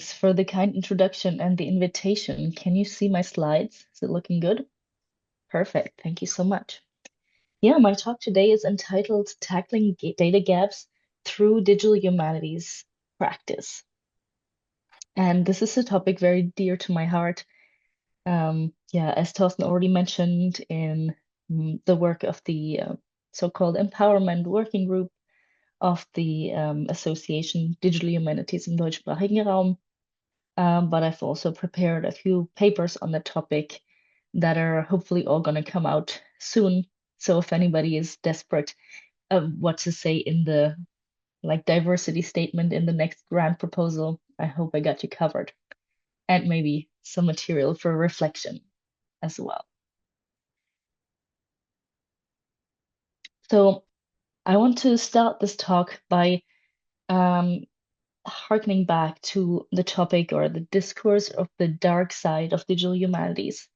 Thanks for the kind introduction and the invitation. Can you see my slides? Is it looking good? Perfect. Thank you so much. Yeah, my talk today is entitled Tackling Data Gaps Through Digital Humanities Practice. And this is a topic very dear to my heart. Yeah, as Thorsten already mentioned in the work of the so-called Empowerment Working Group of the Association Digital Humanities im deutschsprachigen Raum. But I've also prepared a few papers on the topic that are hopefully all going to come out soon. So if anybody is desperate of what to say in the diversity statement in the next grant proposal, I hope I got you covered. And maybe some material for reflection as well. So I want to start this talk by harkening back to the topic or the discourse of the dark side of digital humanities.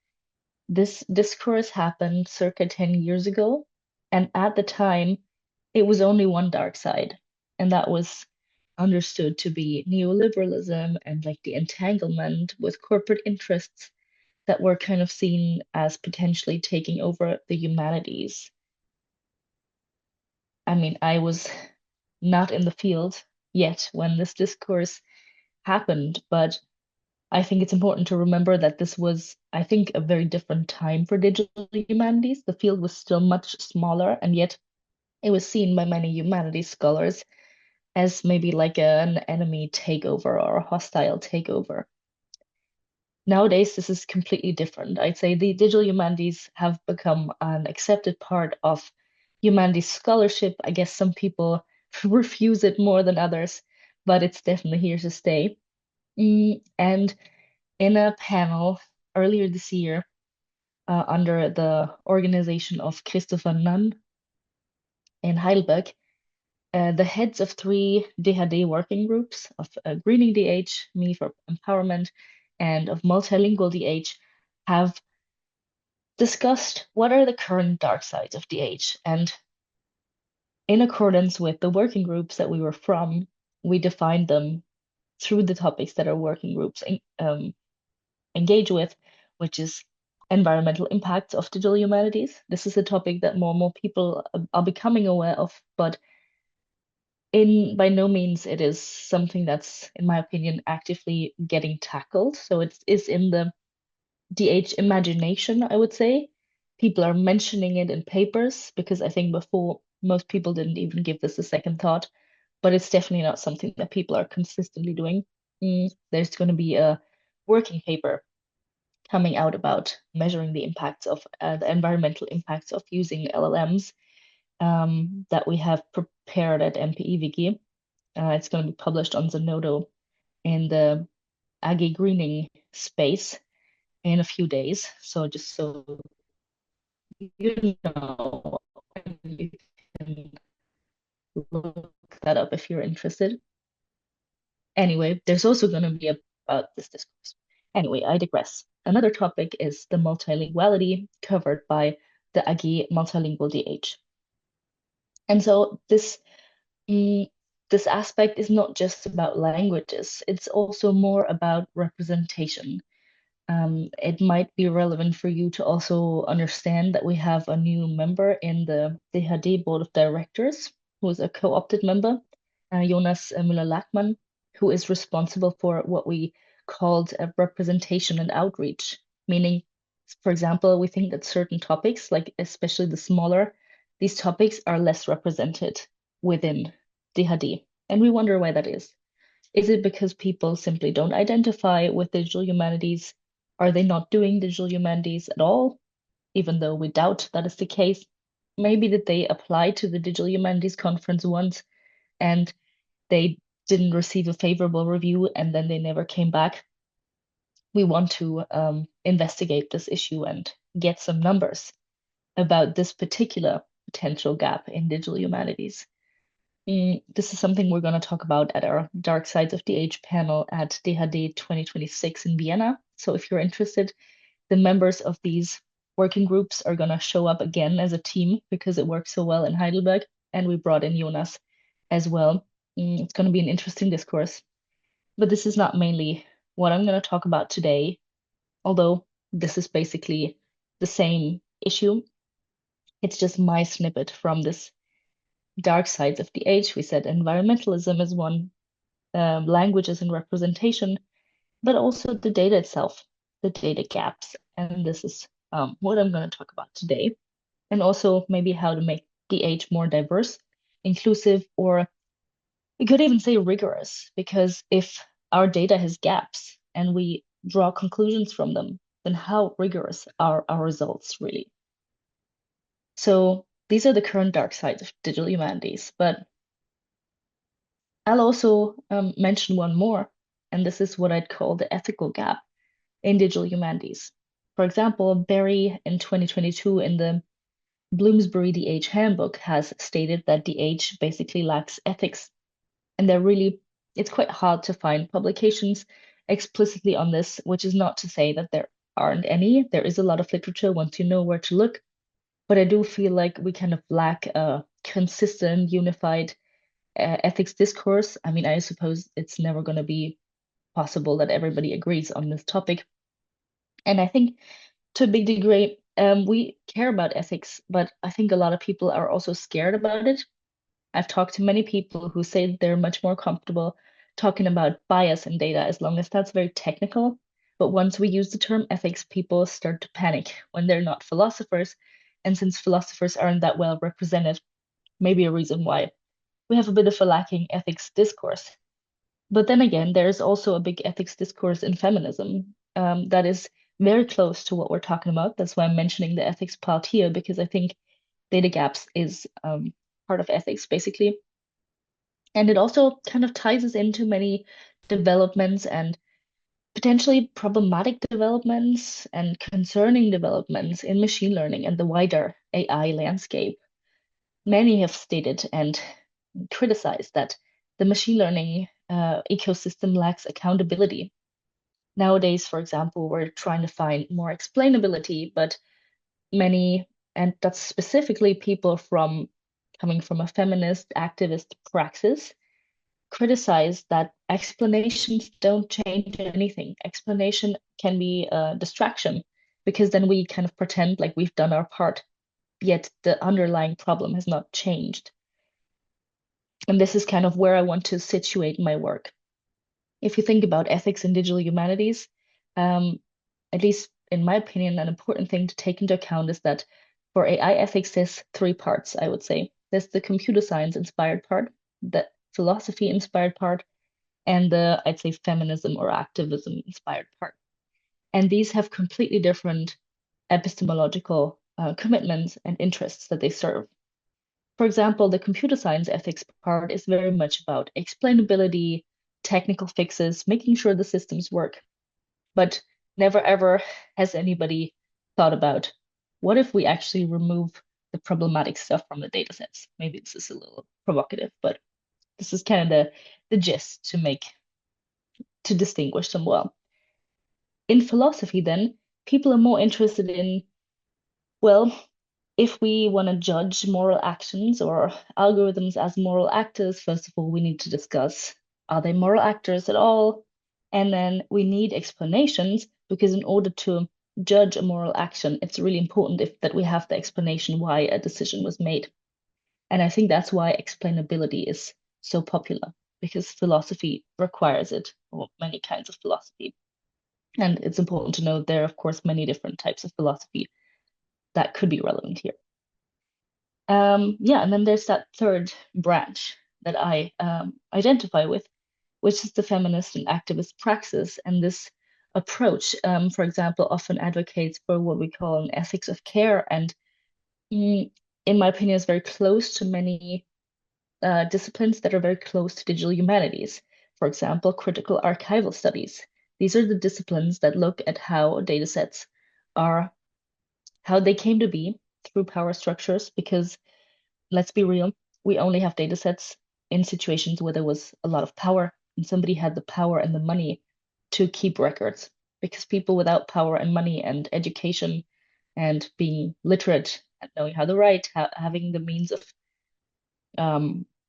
This discourse happened circa 10 years ago, and at the time, it was only one dark side, and that was understood to be neoliberalism and the entanglement with corporate interests that were kind of seen as potentially taking over the humanities. I mean, I was not in the field yet when this discourse happened, but I think it's important to remember that this was, I think, a very different time for digital humanities. The field was still much smaller, and yet it was seen by many humanities scholars as maybe like an enemy takeover or a hostile takeover. Nowadays, this is completely different. I'd say the digital humanities have become an accepted part of humanities scholarship. I guess some people refuse it more than others, but it's definitely here to stay. And in a panel earlier this year under the organization of Christopher Nunn in Heidelberg, the heads of three DHD working groups of Greening DH, Me for Empowerment, and of Multilingual DH have discussed what are the current dark sides of DH. And in accordance with the working groups that we were from, we defined them through the topics that our working groups engage with, which is environmental impacts of digital humanities. This is a topic that more and more people are becoming aware of, but by no means it is something that's, in my opinion, actively getting tackled. So it is in the DH imagination, I would say. People are mentioning it in papers because I think before most people didn't even give this a second thought, but it's definitely not something that people are consistently doing. There's going to be a working paper coming out about measuring the impacts of the environmental impacts of using LLMs that we have prepared at MPE-WG. It's going to be published on Zenodo in the AG Greening space in a few days. So just so you know, you can look that up if you're interested. Anyway, there's also going to be about this discourse. Anyway, I digress. Another topic is the multilinguality covered by the AG Multilingual DH. And so this aspect is not just about languages, it's also more about representation. It might be relevant for you to also understand that we have a new member in the DHD Board of Directors, who is a co-opted member, Jonas Müller-Lackmann, who is responsible for what we called representation and outreach, meaning, for example, we think that certain topics, like especially the smaller, these topics are less represented within DHD. And we wonder why that is. Is it because people simply don't identify with digital humanities? Are they not doing digital humanities at all? Even though we doubt that is the case. Maybe that they applied to the Digital Humanities Conference once and they didn't receive a favorable review and then they never came back. We want to investigate this issue and get some numbers about this particular potential gap in digital humanities. This is something we're going to talk about at our Dark Sides of DH panel at DHD 2026 in Vienna. So if you're interested, the members of these working groups are going to show up again as a team because it works so well in Heidelberg. And we brought in Jonas as well. It's going to be an interesting discourse. But this is not mainly what I'm going to talk about today, although this is basically the same issue. It's just my snippet from this dark sides of the age. We said environmentalism is one, languages and representation, but also the data itself, the data gaps. And this is what I'm going to talk about today. And also maybe how to make the age more diverse, inclusive, or we could even say rigorous, because if our data has gaps and we draw conclusions from them, then how rigorous are our results really? So these are the current dark sides of digital humanities, but I'll also mention one more, and this is what I'd call the ethical gap in digital humanities. For example, Barry in 2022 in the Bloomsbury The Age Handbook has stated that the age basically lacks ethics, and it's quite hard to find publications explicitly on this, which is not to say that there aren't any. There is a lot of literature once you know where to look, but I do feel like we kind of lack a consistent, unified ethics discourse. I mean, I suppose it's never going to be possible that everybody agrees on this topic. And I think to a big degree, we care about ethics, but I think a lot of people are also scared about it. I've talked to many people who say they're much more comfortable talking about bias in data as long as that's very technical. But once we use the term ethics, people start to panic when they're not philosophers. And since philosophers aren't that well represented, maybe a reason why we have a bit of a lacking ethics discourse. But then again, there's also a big ethics discourse in feminism that is very close to what we're talking about. That's why I'm mentioning the ethics part here, because I think data gaps is part of ethics, basically. And it also kind of ties us into many developments and potentially problematic developments and concerning developments in machine learning and the wider AI landscape. Many have stated and criticized that the machine learning ecosystem lacks accountability. Nowadays, for example, we're trying to find more explainability, but many, and that's specifically people from coming from a feminist activist praxis, criticize that explanations don't change anything. Explanation can be a distraction because then we kind of pretend like we've done our part, yet the underlying problem has not changed. And this is kind of where I want to situate my work. If you think about ethics in digital humanities, um, at least in my opinion, an important thing to take into account is that for AI ethics, there's three parts, I would say. There's the computer science inspired part, the philosophy inspired part, and the, I'd say, feminism or activism inspired part. And these have completely different epistemological commitments and interests that they serve. For example, the computer science ethics part is very much about explainability, technical fixes, making sure the systems work. But never ever has anybody thought about what if we actually remove the problematic stuff from the data sets? Maybe this is a little provocative, but this is kind of the gist to distinguish them well. In philosophy, then, people are more interested in, well, if we want to judge moral actions or algorithms as moral actors, first of all, we need to discuss, are they moral actors at all? And then we need explanations because in order to judge a moral action, it's really important that we have the explanation why a decision was made. And I think that's why explainability is so popular, because philosophy requires it, or many kinds of philosophy. And it's important to know there are, of course, many different types of philosophy that could be relevant here. Yeah, and then there's that third branch that I identify with, which is the feminist and activist praxis. And this approach, for example, often advocates for what we call an ethics of care, and mm, in my opinion, is very close to many disciplines that are very close to digital humanities. For example, critical archival studies. These are the disciplines that look at how datasets are, how they came to be through power structures, because let's be real, we only have datasets in situations where there was a lot of power and somebody had the power and the money to keep records. Because people without power and money and education and being literate and knowing how to write, having the means of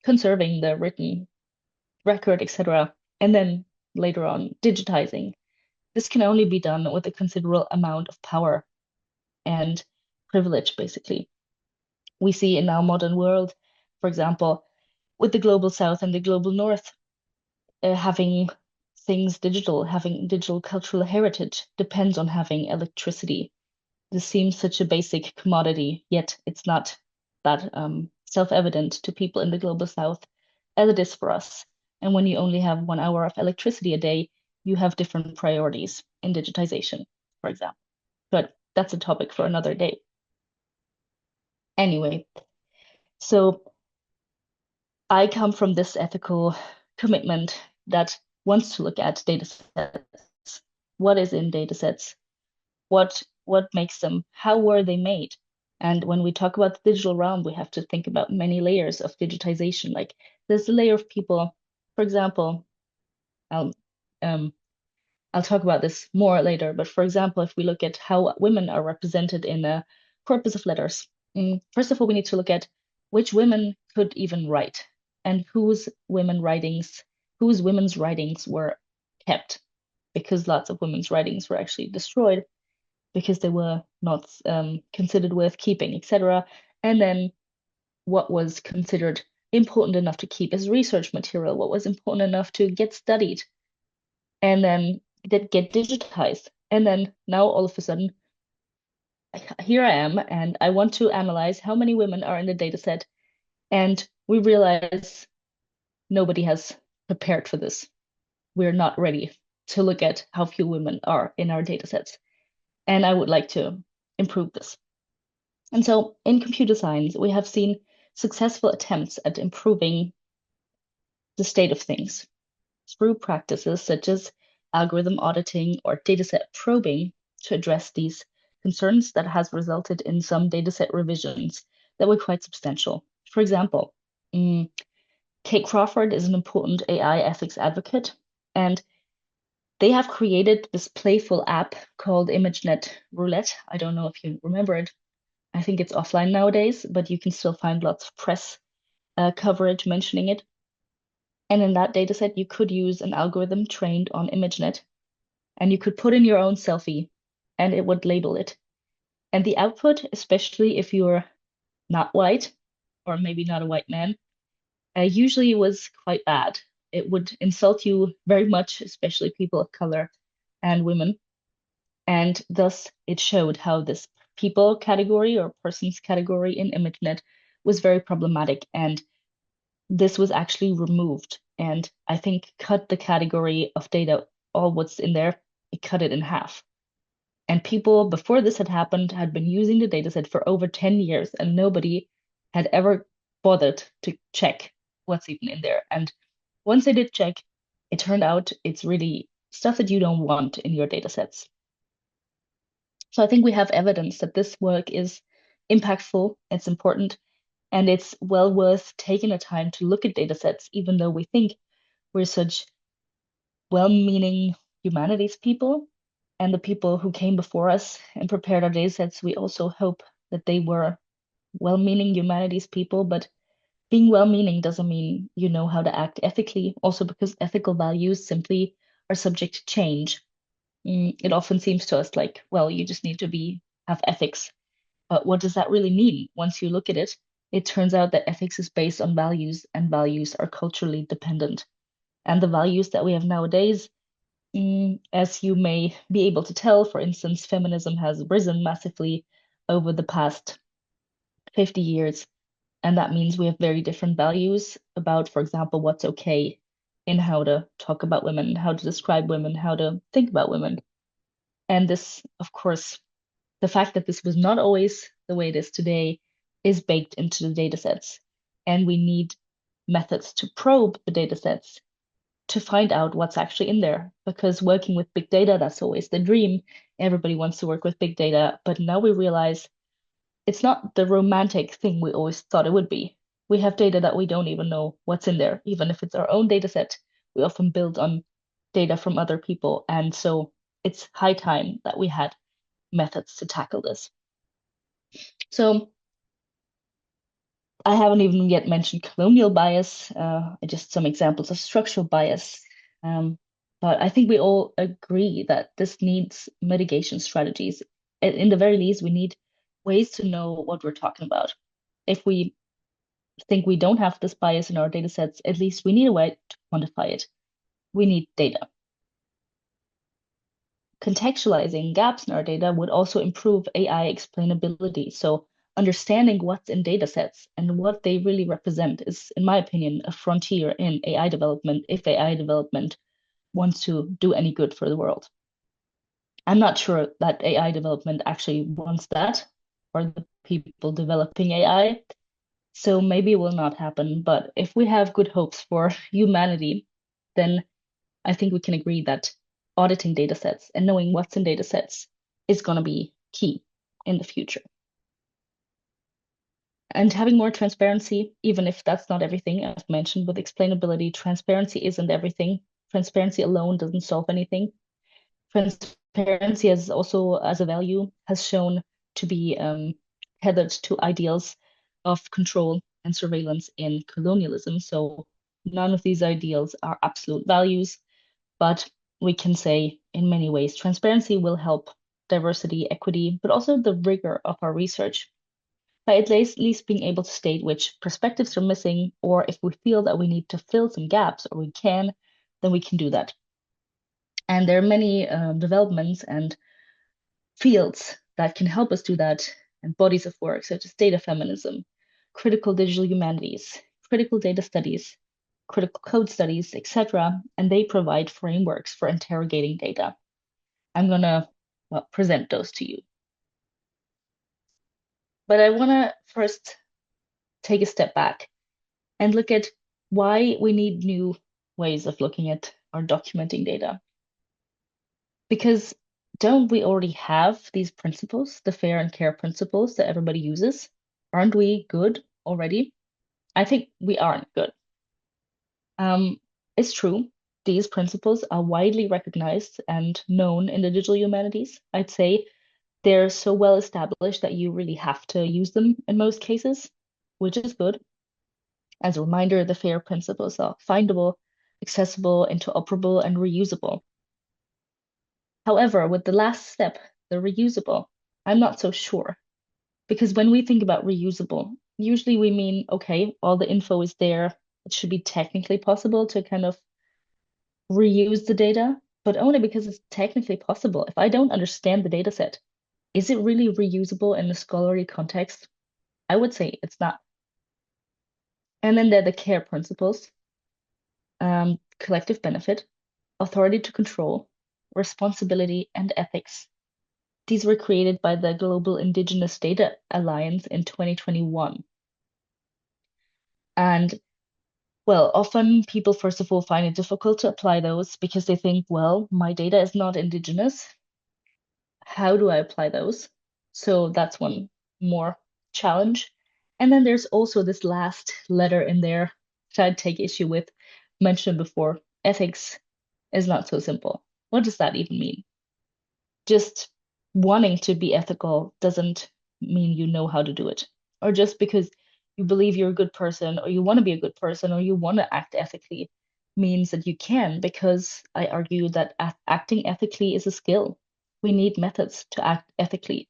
conserving the written record, etc., and then later on, digitizing. This can only be done with a considerable amount of power and privilege, basically. We see in our modern world, for example, with the global south and the global north, having things digital, having digital cultural heritage depends on having electricity. This seems such a basic commodity, yet it's not that self-evident to people in the global south as it is for us. And when you only have 1 hour of electricity a day, you have different priorities in digitization, for example. But that's a topic for another day. Anyway, so I come from this ethical commitment that wants to look at data sets. What is in data sets? What makes them? How were they made? And when we talk about the digital realm, we have to think about many layers of digitization. Like there's a layer of people, for example, I'll um, I'll talk about this more later, but for example, if we look at how women are represented in a corpus of letters, first of all, we need to look at which women could even write and whose women's writings were kept, because lots of women's writings were actually destroyed because they were not considered worth keeping, etc. And then what was considered important enough to keep as research material, what was important enough to get studied, and then that get digitized. And then now all of a sudden, here I am, and I want to analyze how many women are in the data set. And we realize nobody has prepared for this. We're not ready to look at how few women are in our data sets. And I would like to improve this. And so in computer science, we have seen successful attempts at improving the state of things through practices such as algorithm auditing or dataset probing to address these concerns that has resulted in some dataset revisions that were quite substantial. For example, Kate Crawford is an important AI ethics advocate, and they have created this playful app called ImageNet Roulette. I don't know if you remember it. I think it's offline nowadays, but you can still find lots of press coverage mentioning it. And in that dataset, you could use an algorithm trained on ImageNet, and you could put in your own selfie, and it would label it. And the output, especially if you're not white, or maybe not a white man, usually was quite bad. It would insult you very much, especially people of color and women. And thus, it showed how this people category or persons category in ImageNet was very problematic. And this was actually removed. And I think cut the category of data, all what's in there, it cut it in half. And people before this had happened had been using the dataset for over 10 years, and nobody had ever bothered to check what's even in there. And once they did check, it turned out it's really stuff that you don't want in your datasets. So I think we have evidence that this work is impactful, it's important, and it's well worth taking the time to look at datasets, even though we think we're such well-meaning humanities people. And the people who came before us and prepared our datasets, we also hope that they were well-meaning humanities people, but being well-meaning doesn't mean you know how to act ethically, also because ethical values simply are subject to change. It often seems to us like, well, you just need to have ethics. But what does that really mean? Once you look at it, it turns out that ethics is based on values, and values are culturally dependent. And the values that we have nowadays, as you may be able to tell, for instance, feminism has risen massively over the past 50 years. And that means we have very different values about, for example, what's okay in how to talk about women, how to describe women, how to think about women. And this, of course, the fact that this was not always the way it is today is baked into the data sets. And we need methods to probe the data sets to find out what's actually in there. Because working with big data, that's always the dream. Everybody wants to work with big data. But now we realize it's not the romantic thing we always thought it would be. We have data that we don't even know what's in there. Even if it's our own data set, we often build on data from other people. And so it's high time that we had methods to tackle this. So I haven't even yet mentioned colonial bias, just some examples of structural bias. But I think we all agree that this needs mitigation strategies. In the very least, we need ways to know what we're talking about. If we think we don't have this bias in our data sets, at least we need a way to quantify it. We need data. Contextualizing gaps in our data would also improve AI explainability. So understanding what's in data sets and what they really represent is, in my opinion, a frontier in AI development if AI development wants to do any good for the world. I'm not sure that AI development actually wants that or the people developing AI. So maybe it will not happen. But if we have good hopes for humanity, then I think we can agree that auditing data sets and knowing what's in data sets is going to be key in the future. And having more transparency, even if that's not everything I've mentioned with explainability, transparency isn't everything. Transparency alone doesn't solve anything. Transparency as also as a value has shown to be tethered to ideals of control and surveillance in colonialism. So none of these ideals are absolute values, but we can say in many ways transparency will help diversity, equity, but also the rigor of our research by at least being able to state which perspectives are missing, or if we feel that we need to fill some gaps or we can, then we can do that. And there are many developments and fields that can help us do that, and bodies of work such as data feminism, critical digital humanities, critical data studies, critical code studies, etc. And they provide frameworks for interrogating data. I'm going to present those to you. But I want to first take a step back and look at why we need new ways of looking at or documenting data. Because don't we already have these principles, the fair and care principles that everybody uses? Aren't we good already? I think we aren't good. It's true, these principles are widely recognized and known in the digital humanities. I'd say they're so well established that you really have to use them in most cases, which is good. As a reminder, the FAIR principles are findable, accessible, interoperable, and reusable. However, with the last step, the reusable, I'm not so sure. Because when we think about reusable, usually we mean, okay, all the info is there. It should be technically possible to kind of reuse the data, but only because it's technically possible. If I don't understand the data set, is it really reusable in a scholarly context? I would say it's not. And then there are the care principles, collective benefit, authority to control, responsibility, and ethics. These were created by the Global Indigenous Data Alliance in 2021. And well, often people, first of all, find it difficult to apply those because they think, well, my data is not indigenous. How do I apply those? So that's one more challenge. And then there's also this last letter in there that I'd take issue with, mentioned before. Ethics is not so simple. What does that even mean? Just wanting to be ethical doesn't mean you know how to do it. Or just because you believe you're a good person, or you want to be a good person, or you want to act ethically means that you can, because I argue that acting ethically is a skill. We need methods to act ethically.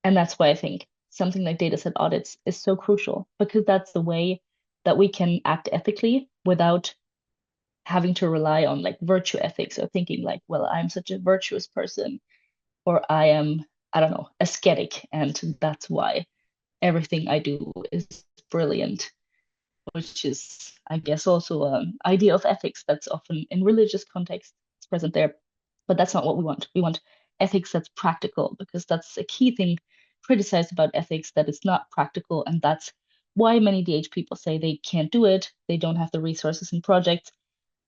And that's why I think something like dataset audits is so crucial, because that's the way that we can act ethically without having to rely on like virtue ethics or thinking like, well, I'm such a virtuous person, or I am, I don't know, ascetic, and that's why everything I do is brilliant, which is, I guess, also an idea of ethics that's often in religious context it's present there. But that's not what we want. We want ethics that's practical, because that's a key thing criticized about ethics, that it's not practical, and that's why many DH people say they can't do it, they don't have the resources and projects,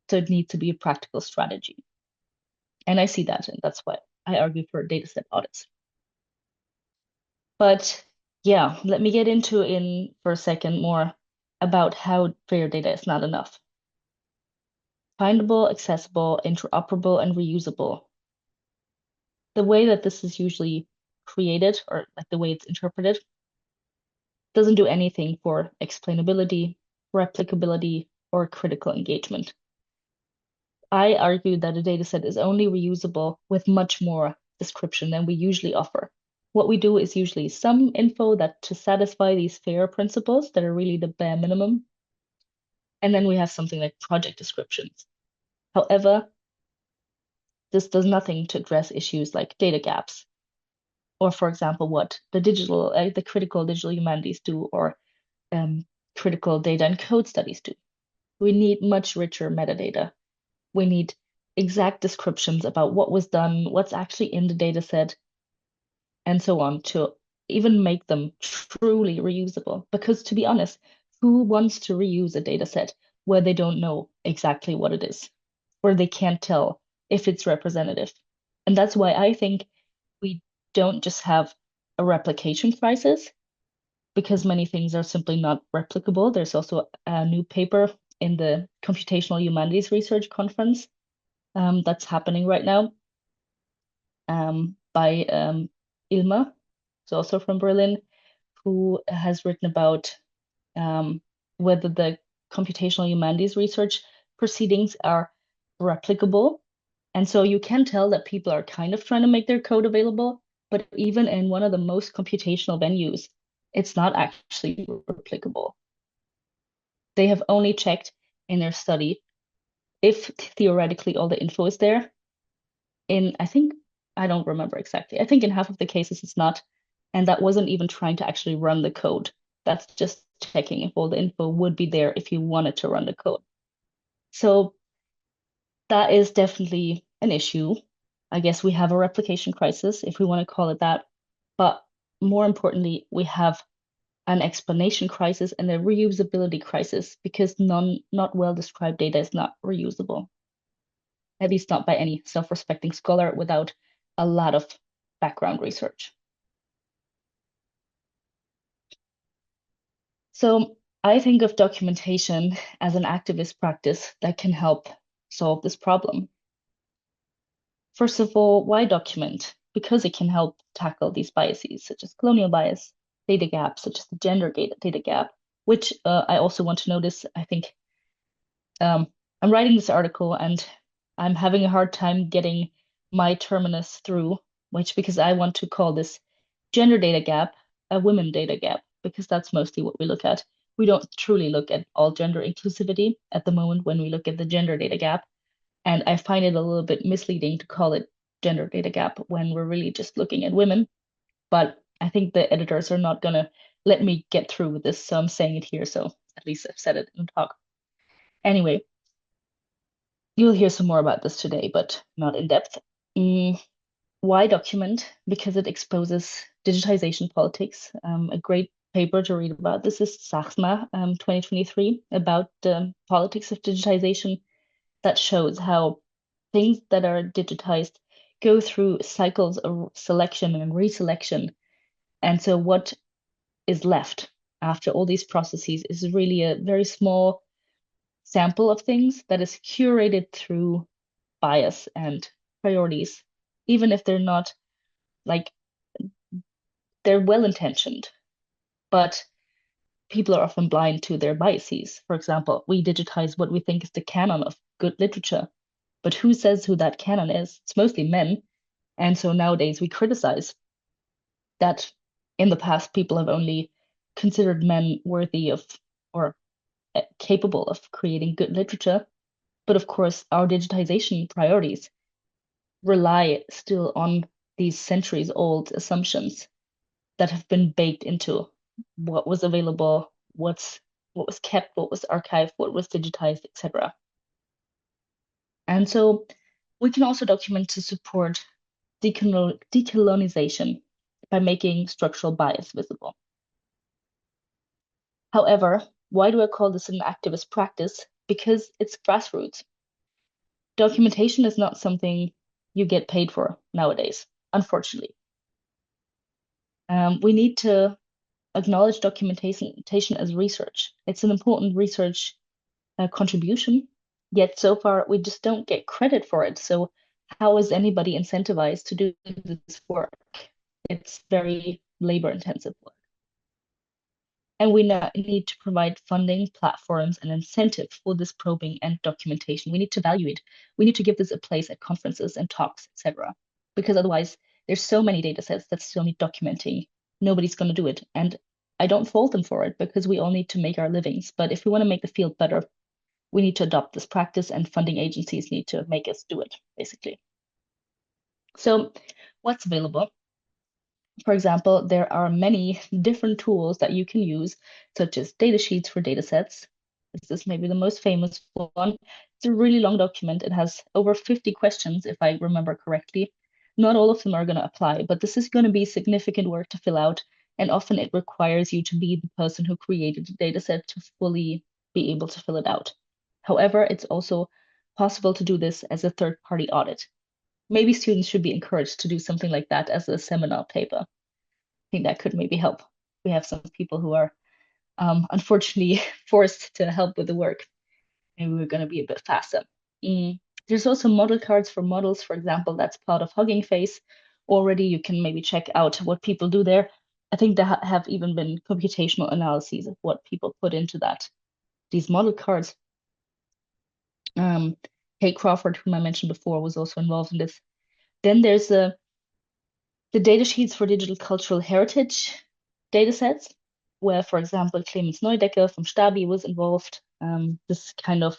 so it needs to be a practical strategy. And I see that, and that's why I argue for dataset audits. But yeah, let me get into in for a second more about how fair data is not enough. Findable, accessible, interoperable, and reusable. The way that this is usually created, or like the way it's interpreted, doesn't do anything for explainability, replicability, or critical engagement. I argue that a data set is only reusable with much more description than we usually offer. What we do is usually some info that to satisfy these FAIR principles that are really the bare minimum. And then we have something like project descriptions. However, this does nothing to address issues like data gaps, or for example, what the critical digital humanities do, or um, critical data and code studies do. We need much richer metadata. We need exact descriptions about what was done, what's actually in the data set, and so on to even make them truly reusable. Because to be honest, who wants to reuse a data set where they don't know exactly what it is, where they can't tell if it's representative? And that's why I think we don't just have a replication crisis, because many things are simply not replicable. There's also a new paper in the Computational Humanities Research Conference that's happening right now by Ilma, who's also from Berlin, who has written about um, whether the computational humanities research proceedings are replicable. And so you can tell that people are kind of trying to make their code available, but even in one of the most computational venues, it's not actually replicable. They have only checked in their study if theoretically all the info is there. I think, I don't remember exactly. I think in half of the cases it's not. And that wasn't even trying to actually run the code. That's just checking if all the info would be there if you wanted to run the code. So that is definitely an issue. I guess we have a replication crisis, if we want to call it that. But more importantly, we have an explanation crisis and a reusability crisis because not well described data is not reusable, at least not by any self-respecting scholar without a lot of background research. So I think of documentation as an activist practice that can help solve this problem. First of all, why document? Because it can help tackle these biases, such as colonial bias, data gaps, such as the gender data gap, which I also want to notice. I think I'm writing this article and I'm having a hard time getting my terminus through, which because I want to call this gender data gap a women data gap, because that's mostly what we look at. We don't truly look at all gender inclusivity at the moment when we look at the gender data gap. And I find it a little bit misleading to call it gender data gap when we're really just looking at women. But I think the editors are not going to let me get through with this. So I'm saying it here. So at least I've said it in the talk. Anyway, you'll hear some more about this today, but not in depth. Mm, why document? Because it exposes digitization politics. A great paper to read about this is SACMA 2023 about the politics of digitization that shows how things that are digitized go through cycles of selection and reselection. And so what is left after all these processes is really a very small sample of things that is curated through bias and priorities, even if they're not like they're well intentioned, but people are often blind to their biases. For example, we digitize what we think is the canon of good literature, but who says who that canon is? It's mostly men. And so nowadays we criticize that in the past people have only considered men worthy of or capable of creating good literature. But of course, our digitization priorities rely still on these centuries old assumptions that have been baked into what was available, what was kept, what was archived, what was digitized, etc. And so we can also document to support decolonization by making structural bias visible. However, why do I call this an activist practice? Because it's grassroots. Documentation is not something you get paid for nowadays, unfortunately. We need to acknowledge documentation as research. It's an important research contribution, yet so far we just don't get credit for it. So how is anybody incentivized to do this work? It's very labor intensive work. And we need to provide funding, platforms, and incentive for this probing and documentation. We need to value it. We need to give this a place at conferences and talks, etc. Because otherwise, there's so many data sets that still need documenting. Nobody's going to do it. And I don't fault them for it because we all need to make our livings. But if we want to make the field better, we need to adopt this practice, and funding agencies need to make us do it, basically. So, what's available? For example, there are many different tools that you can use, such as data sheets for data sets. This is maybe the most famous one. It's a really long document. It has over 50 questions, if I remember correctly. Not all of them are going to apply, but this is going to be significant work to fill out. And often it requires you to be the person who created the data set to fully be able to fill it out. However, it's also possible to do this as a third-party audit. Maybe students should be encouraged to do something like that as a seminar paper. I think that could maybe help. We have some people who are unfortunately forced to help with the work. Maybe we're going to be a bit faster. There's also model cards for models, for example, that's part of Hugging Face. Already you can maybe check out what people do there. I think there have even been computational analyses of what people put into these model cards. Kate Crawford, whom I mentioned before, was also involved in this. Then there's the data sheets for digital cultural heritage data sets, where, for example, Clemens Neudecker from Stabi was involved. This kind of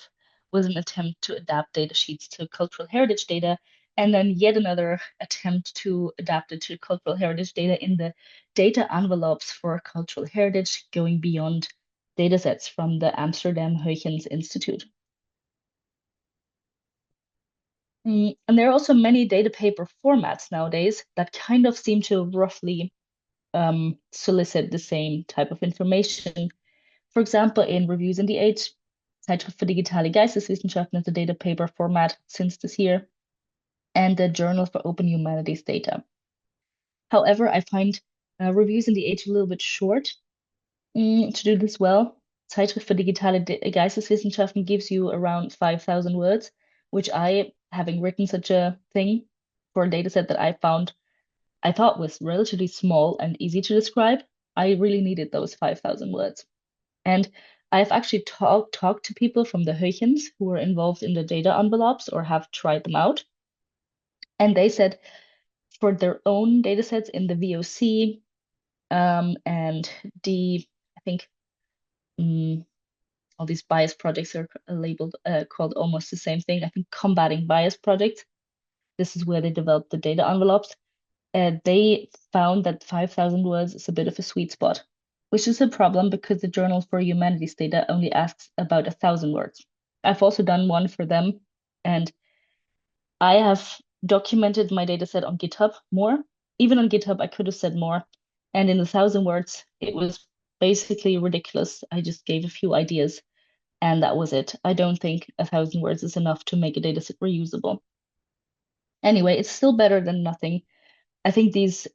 was an attempt to adapt data sheets to cultural heritage data, and then yet another attempt to adapt it to cultural heritage data in the data envelopes for cultural heritage, going beyond data sets from the Amsterdam Huygens Institute. And there are also many data paper formats nowadays that kind of seem to roughly solicit the same type of information. For example, in Reviews in the Age, Zeitschrift für digitale Geisteswissenschaften is the data paper format since this year, and the Journal for Open Humanities Data. However, I find Reviews in the Age a little bit short to do this well. Zeitschrift für digitale Geisteswissenschaften gives you around 5,000 words, which I, having written such a thing for a data set that I thought was relatively small and easy to describe, I really needed those 5,000 words. And I've actually talked to people from the Huygens who were involved in the data envelopes or have tried them out. And they said for their own data sets in the VOC and I think all these bias projects are labeled, called almost the same thing. I think combating bias projects. This is where they developed the data envelopes. They found that 5,000 words is a bit of a sweet spot, which is a problem because the Journal for Humanities Data only asks about 1,000 words. I've also done one for them, and I have documented my data set on GitHub more. Even on GitHub, I could have said more. And in the 1,000 words, it was basically ridiculous. I just gave a few ideas, and that was it. I don't think 1,000 words is enough to make a data set reusable. Anyway, it's still better than nothing. I think these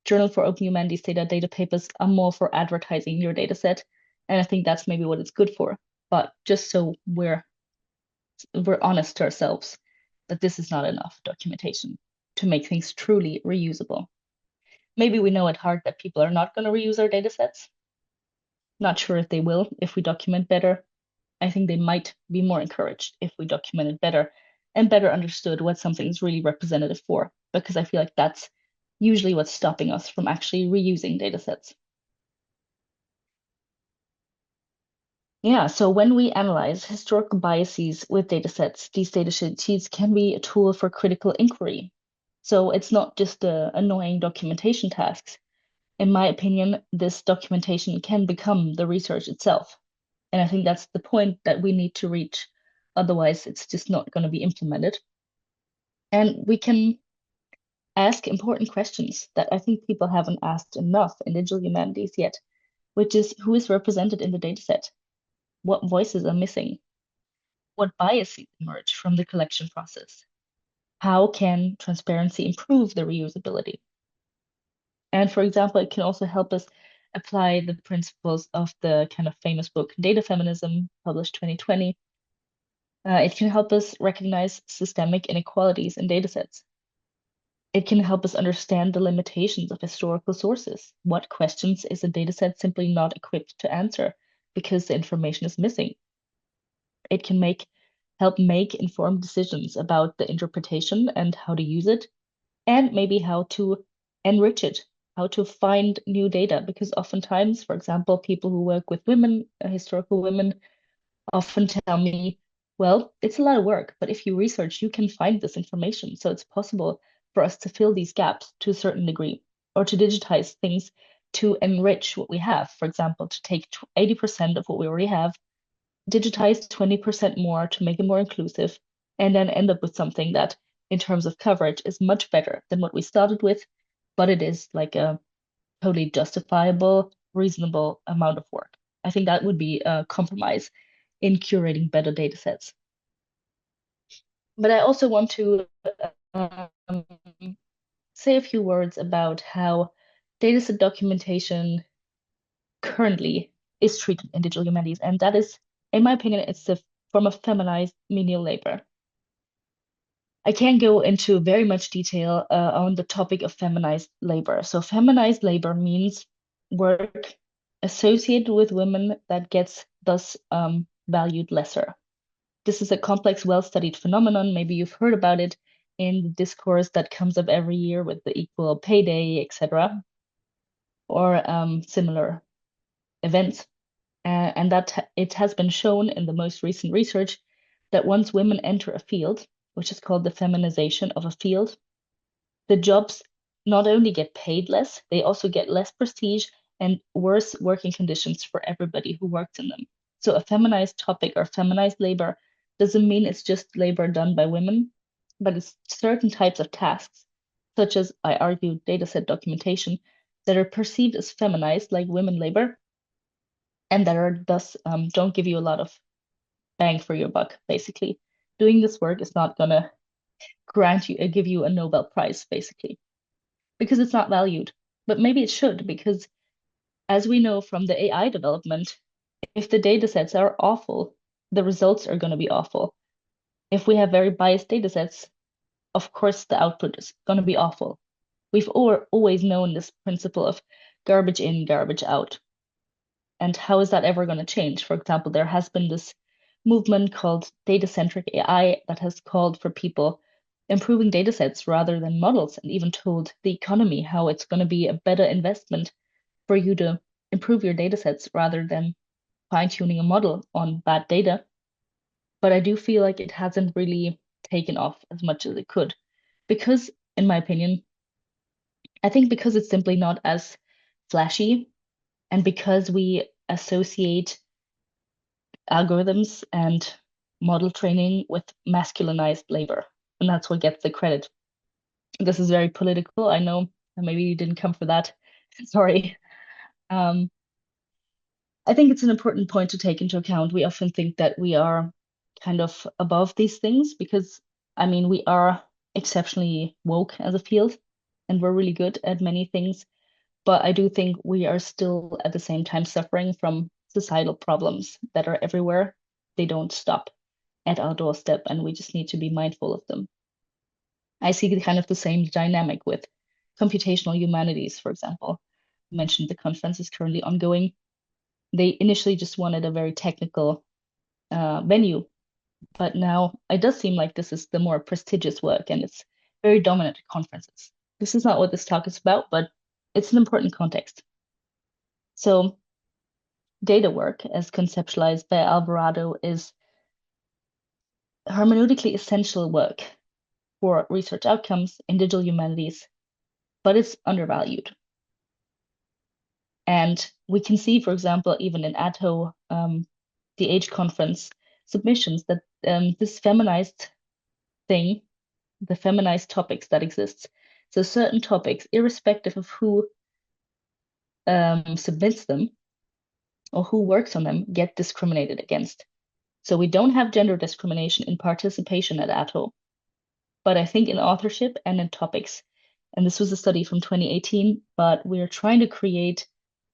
Journal for Open Humanities data papers are more for advertising your data set, and I think that's maybe what it's good for. But just so we're honest to ourselves, that this is not enough documentation to make things truly reusable. Maybe we know at heart that people are not going to reuse our data sets. Not sure if they will if we document better. I think they might be more encouraged if we documented better and better understood what something is really representative for, because I feel like that's usually what's stopping us from actually reusing data sets. Yeah, so when we analyze historical biases with data sets, these data sheets can be a tool for critical inquiry. So it's not just the annoying documentation tasks. In my opinion, this documentation can become the research itself. And I think that's the point that we need to reach. Otherwise, it's just not going to be implemented. And we can ask important questions that I think people haven't asked enough in digital humanities yet, which is who is represented in the dataset? What voices are missing? What biases emerge from the collection process? How can transparency improve the reusability? And for example, it can also help us apply the principles of the kind of famous book Data Feminism, published 2020. It can help us recognize systemic inequalities in datasets. It can help us understand the limitations of historical sources. What questions is a dataset simply not equipped to answer because the information is missing? It can help make informed decisions about the interpretation and how to use it, and maybe how to enrich it, how to find new data. Because oftentimes, for example, people who work with women, historical women, often tell me, well, it's a lot of work, but if you research, you can find this information. So it's possible for us to fill these gaps to a certain degree or to digitize things to enrich what we have. For example, to take 80% of what we already have, digitize 20% more to make it more inclusive, and then end up with something that, in terms of coverage, is much better than what we started with, but it is like a totally justifiable, reasonable amount of work. I think that would be a compromise in curating better data sets. But I also want to um, say a few words about how dataset documentation currently is treated in digital humanities. And that is, in my opinion, it's a form of feminized menial labor. I can't go into very much detail on the topic of feminized labor. So, feminized labor means work associated with women that gets thus valued lesser. This is a complex, well-studied phenomenon. Maybe you've heard about it in the discourse that comes up every year with the equal pay day, etc., or similar events. And that it has been shown in the most recent research that once women enter a field, which is called the feminization of a field, the jobs not only get paid less, they also get less prestige and worse working conditions for everybody who works in them. So a feminized topic or feminized labor doesn't mean it's just labor done by women, but it's certain types of tasks, such as I argue dataset documentation, that are perceived as feminized, like women labor, and that are thus don't give you a lot of bang for your buck, basically. Doing this work is not gonna grant you give you a Nobel Prize, basically, because it's not valued. But maybe it should, because as we know from the AI development, if the data sets are awful, the results are going to be awful. If we have very biased data sets, of course the output is going to be awful. We've always known this principle of garbage in, garbage out. And how is that ever going to change? For example, there has been this movement called data-centric AI that has called for people improving data sets rather than models, and even told the economy how it's going to be a better investment for you to improve your data sets rather than fine-tuning a model on bad data. But I do feel like it hasn't really taken off as much as it could. Because, in my opinion, I think because it's simply not as flashy, and because we associate algorithms and model training with masculinized labor, and that's what gets the credit. This is very political, I know, and maybe you didn't come for that. Sorry. Um, I think it's an important point to take into account. We often think that we are kind of above these things because, I mean, we are exceptionally woke as a field and we're really good at many things. But I do think we are still at the same time suffering from societal problems that are everywhere. They don't stop at our doorstep, and we just need to be mindful of them. I see kind of the same dynamic with computational humanities, for example. I mentioned the conference is currently ongoing. They initially just wanted a very technical venue, but now it does seem like this is the more prestigious work and it's very dominant at conferences. This is not what this talk is about, but it's an important context. So, data work, as conceptualized by Alvarado, is hermeneutically essential work for research outcomes in digital humanities, but it's undervalued. And we can see, for example, even in ATO, the Age conference submissions, that this feminized thing, the feminized topics that exists, so certain topics, irrespective of who submits them or who works on them, get discriminated against. So we don't have gender discrimination in participation at ATO, but I think in authorship and in topics. And this was a study from 2018, but we're trying to create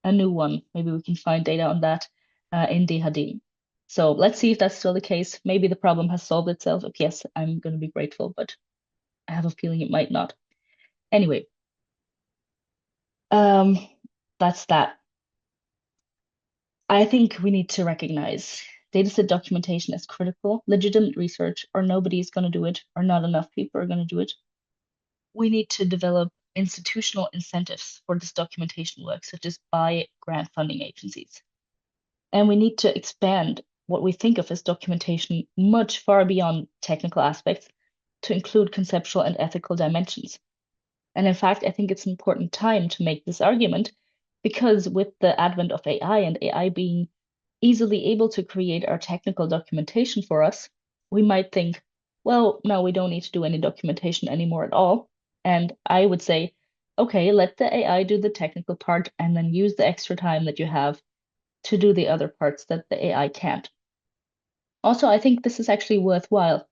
a new one. Maybe we can find data on that in DHD. So let's see if that's still the case. Maybe the problem has solved itself. If yes, I'm going to be grateful, but I have a feeling it might not. Anyway, um, that's that. I think we need to recognize dataset documentation as critical, legitimate research, or nobody's going to do it, or not enough people are going to do it. We need to develop institutional incentives for this documentation work, such as by grant funding agencies. And we need to expand what we think of as documentation much far beyond technical aspects to include conceptual and ethical dimensions. And in fact, I think it's an important time to make this argument because with the advent of AI and AI being easily able to create our technical documentation for us, we might think, well, no, we don't need to do any documentation anymore at all. And I would say, okay, let the AI do the technical part and then use the extra time that you have to do the other parts that the AI can't. Also, I think this is actually worthwhile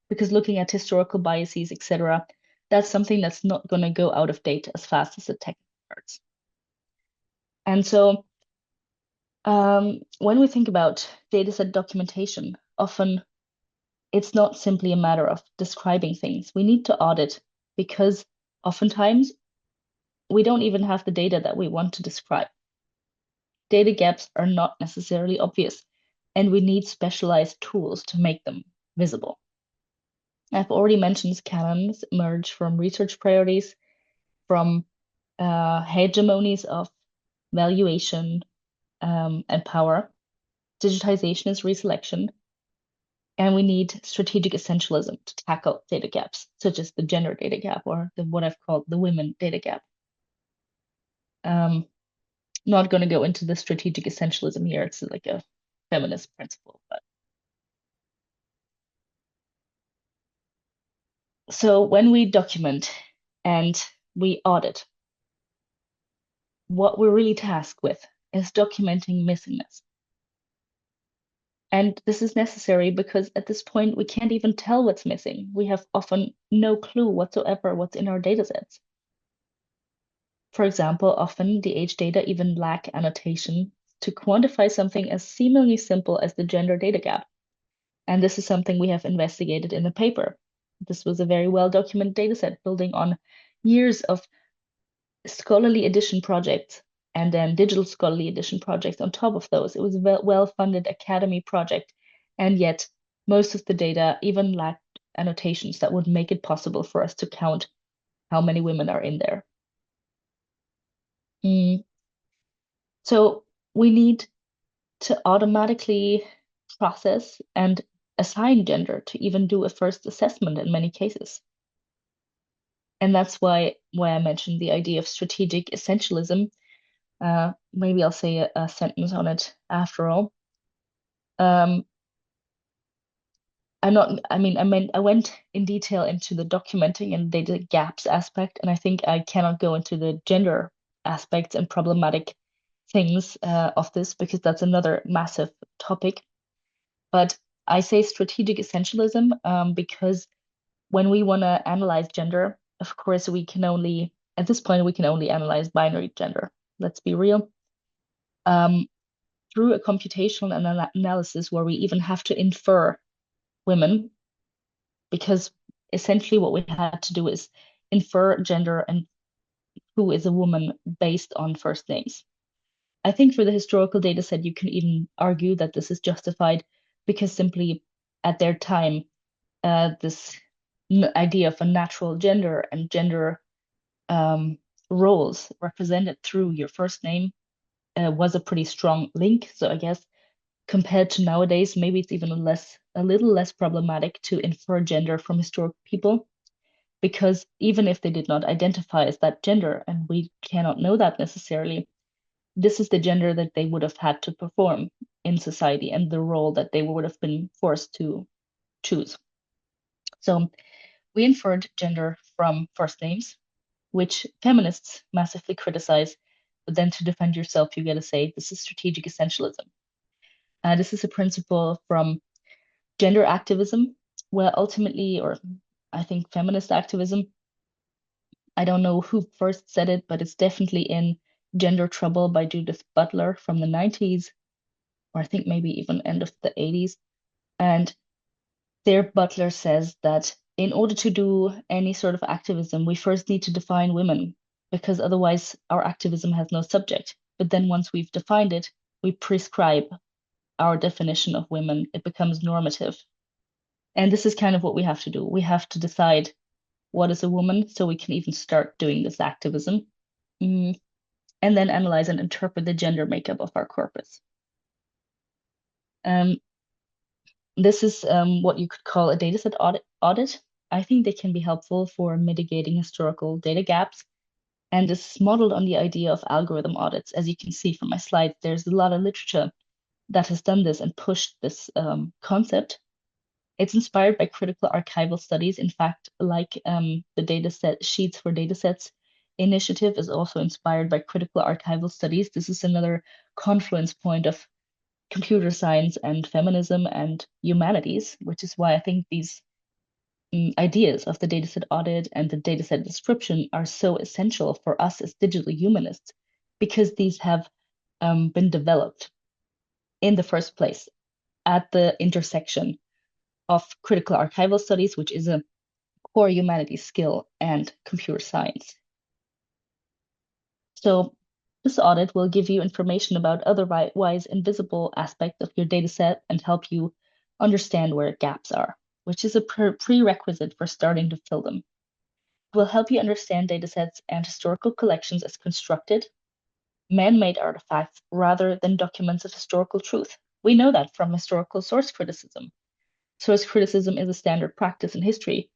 because looking at historical biases, etc., that's something that's not going to go out of date as fast as the technical parts. And so when we think about dataset documentation, often it's not simply a matter of describing things. We need to audit because oftentimes we don't even have the data that we want to describe. Data gaps are not necessarily obvious, and we need specialized tools to make them visible. I've already mentioned canons emerge from research priorities, from hegemonies of valuation and power. Digitization is reselection, and we need strategic essentialism to tackle data gaps, such as the gender data gap or what I've called the women data gap. Not going to go into the strategic essentialism here. It's like a feminist principle, but so when we document and we audit, what we're really tasked with is documenting missingness. And this is necessary because at this point, we can't even tell what's missing. We have often no clue whatsoever what's in our datasets. For example, often the age data even lack annotation to quantify something as seemingly simple as the gender data gap. And this is something we have investigated in the paper. This was a very well-documented dataset building on years of scholarly edition projects and then digital scholarly edition projects on top of those. It was a well-funded academy project, and yet most of the data even lacked annotations that would make it possible for us to count how many women are in there. So we need to automatically process and assign gender to even do a first assessment in many cases. And that's why I mentioned the idea of strategic essentialism. Maybe I'll say a sentence on it after all. I went in detail into the documenting and data gaps aspect, and I think I cannot go into the gender aspects and problematic things of this because that's another massive topic. But I say strategic essentialism because when we want to analyze gender, of course, at this point, we can only analyze binary gender. Let's be real. Through a computational analysis where we even have to infer women, because essentially what we had to do is infer gender and who is a woman based on first names. I think for the historical data set, you can even argue that this is justified because simply at their time, this idea of a natural gender and gender roles represented through your first name was a pretty strong link. So I guess compared to nowadays, maybe it's even a little less problematic to infer gender from historic people, because even if they did not identify as that gender, and we cannot know that necessarily, this is the gender that they would have had to perform in society and the role that they would have been forced to choose. So we inferred gender from first names, which feminists massively criticize. But then to defend yourself, you got to say this is strategic essentialism. This is a principle from gender activism, where ultimately, or I think feminist activism, I don't know who first said it, but it's definitely in Gender Trouble by Judith Butler from the 90s, or I think maybe even end of the 80s. And there, Butler says that in order to do any sort of activism, we first need to define women, because otherwise our activism has no subject. But then once we've defined it, we prescribe our definition of women. It becomes normative. And this is kind of what we have to do. We have to decide what is a woman so we can even start doing this activism. Mm, and then analyze and interpret the gender makeup of our corpus. Um, this is what you could call a dataset audit. I think they can be helpful for mitigating historical data gaps. And this is modeled on the idea of algorithm audits. As you can see from my slides, there's a lot of literature that has done this and pushed this concept. It's inspired by critical archival studies. In fact, like the dataset sheets for datasets initiative is also inspired by critical archival studies. This is another confluence point of computer science and feminism and humanities, which is why I think these ideas of the dataset audit and the dataset description are so essential for us as digital humanists, because these have been developed in the first place at the intersection of critical archival studies, which is a core humanities skill, and computer science. So this audit will give you information about otherwise invisible aspects of your dataset and help you understand where gaps are, which is a prerequisite for starting to fill them. It will help you understand datasets and historical collections as constructed, man-made artifacts rather than documents of historical truth. We know that from historical source criticism. Source criticism is a standard practice in history,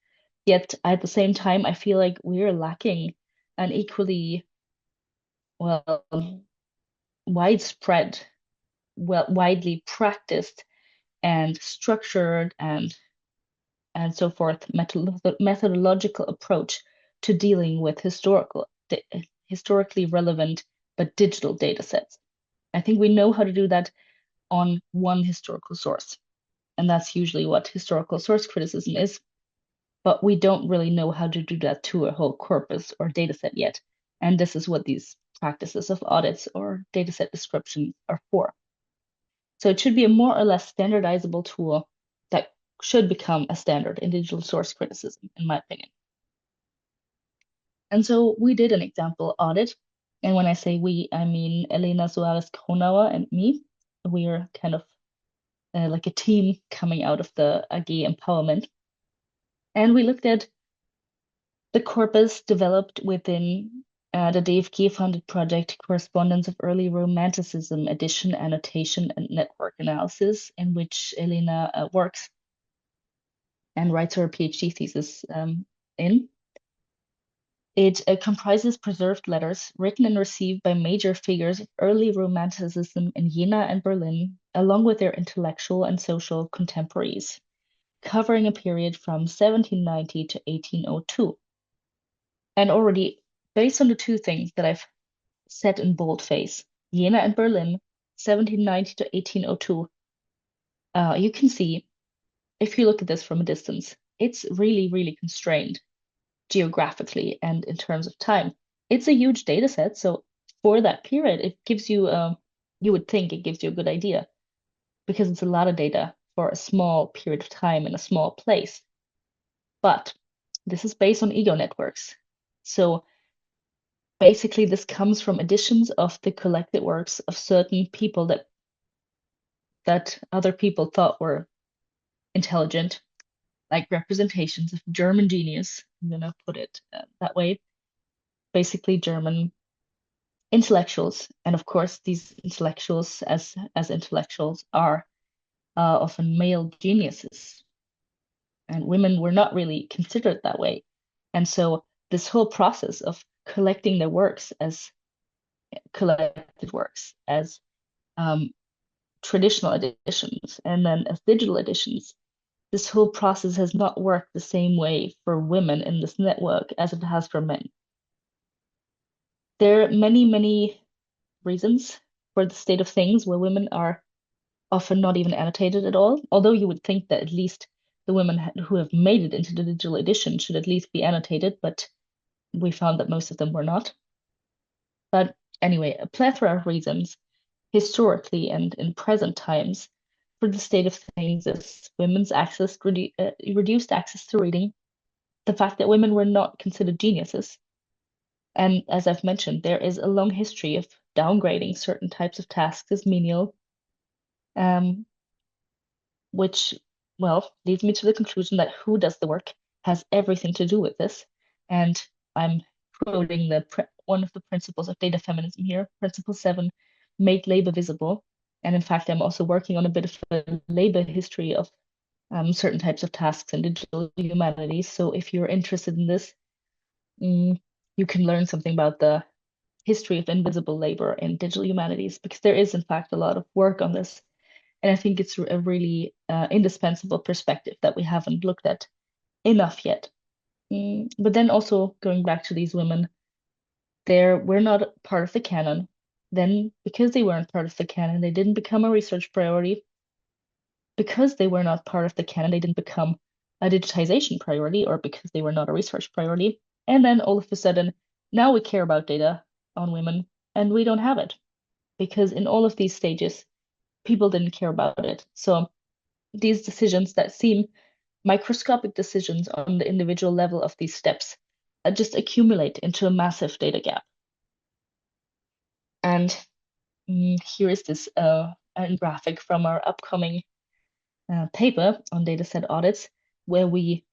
yet at the same time, I feel like we're lacking an equally well widespread, widely practiced and structured and so forth methodological approach to dealing with historically relevant but digital data sets. I think we know how to do that on one historical source, and that's usually what historical source criticism is, but we don't really know how to do that to a whole corpus or data set yet. And this is what these practices of audits or dataset descriptions are for. So it should be a more or less standardizable tool that should become a standard in digital source criticism, in my opinion. And so we did an example audit. And when I say we, I mean Elena Suarez Kronauer and me. We're kind of like a team coming out of the AG empowerment. And we looked at the corpus developed within the DFG-funded project Correspondence of Early Romanticism, Edition, Annotation, and Network Analysis, in which Elena works and writes her PhD thesis in. It comprises preserved letters written and received by major figures of early Romanticism in Jena and Berlin, along with their intellectual and social contemporaries, covering a period from 1790 to 1802. And already, based on the two things that I've said in boldface, Jena and Berlin, 1790 to 1802, you can see, if you look at this from a distance, it's really, really constrained geographically and in terms of time. It's a huge data set, so for that period, it gives you, you would think it gives you a good idea, because it's a lot of data for a small period of time in a small place. But this is based on ego networks. So basically, this comes from editions of the collected works of certain people that other people thought were intelligent, like representations of German genius. I'm gonna put it that way. Basically, German intellectuals, and of course, these intellectuals, as intellectuals, are often male geniuses, and women were not really considered that way. And so, this whole process of collecting their works as collected works, as traditional editions, and then as digital editions, this whole process has not worked the same way for women in this network as it has for men. There are many, many reasons for the state of things where women are often not even annotated at all, although you would think that at least the women who have made it into the digital edition should at least be annotated, but we found that most of them were not. But anyway, a plethora of reasons, historically and in present times, for the state of things is women's reduced access to reading, the fact that women were not considered geniuses. And as I've mentioned, there is a long history of downgrading certain types of tasks as menial, um, which, well, leads me to the conclusion that who does the work has everything to do with this. And I'm quoting one of the principles of data feminism here, Principle 7, make labor visible. And in fact, I'm also working on a bit of a labor history of certain types of tasks in digital humanities. So if you're interested in this, mm, you can learn something about the history of invisible labor in digital humanities, because there is, in fact, a lot of work on this. And I think it's a really indispensable perspective that we haven't looked at enough yet. But then also going back to these women, we're not part of the canon. Then, because they weren't part of the canon, they didn't become a research priority. Because they were not part of the canon, they didn't become a digitization priority, or because they were not a research priority. And then all of a sudden, now we care about data on women, and we don't have it because in all of these stages, people didn't care about it. So these decisions that seem microscopic decisions on the individual level of these steps just accumulate into a massive data gap. And here is this a graphic from our upcoming paper on dataset audits, where we,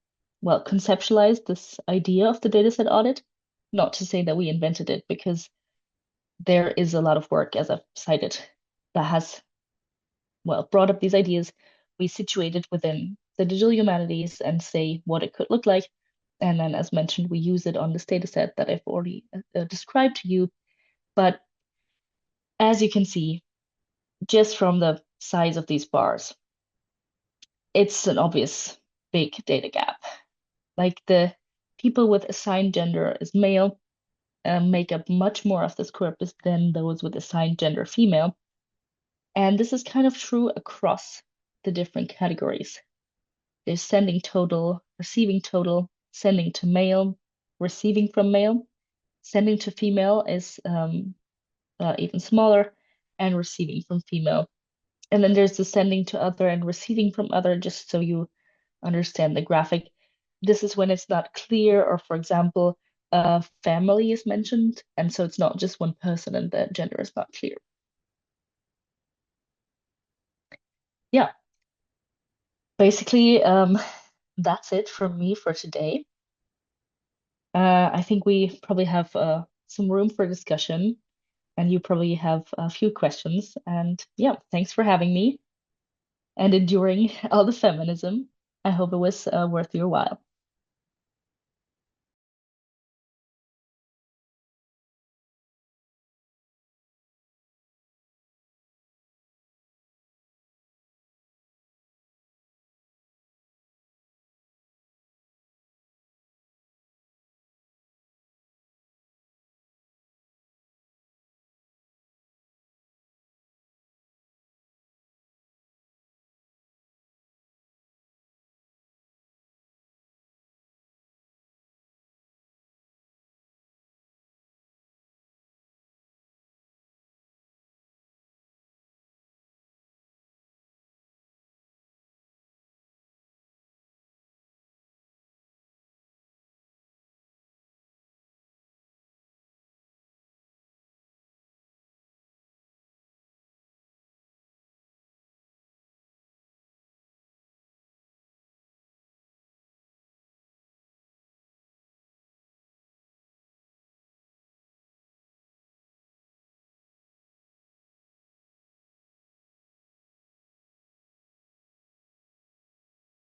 well, conceptualized this idea of the dataset audit. Not to say that we invented it, because there is a lot of work, as I've cited, that has, well, brought up these ideas. We situate it within the digital humanities and say what it could look like. And then, as mentioned, we use it on this data set that I've already described to you. But as you can see, just from the size of these bars, it's an obvious big data gap. Like, the people with assigned gender as male make up much more of this corpus than those with assigned gender female. And this is kind of true across the different categories. There's sending total, receiving total, sending to male, receiving from male. Sending to female is even smaller, and receiving from female. And then there's the sending to other and receiving from other, just so you understand the graphic. This is when it's not clear, or for example, a family is mentioned, and so it's not just one person and the gender is not clear. Yeah, basically, that's it from me for today. I think we probably have some room for discussion, and you probably have a few questions. And yeah, thanks for having me and enduring all the feminism. I hope it was worth your while.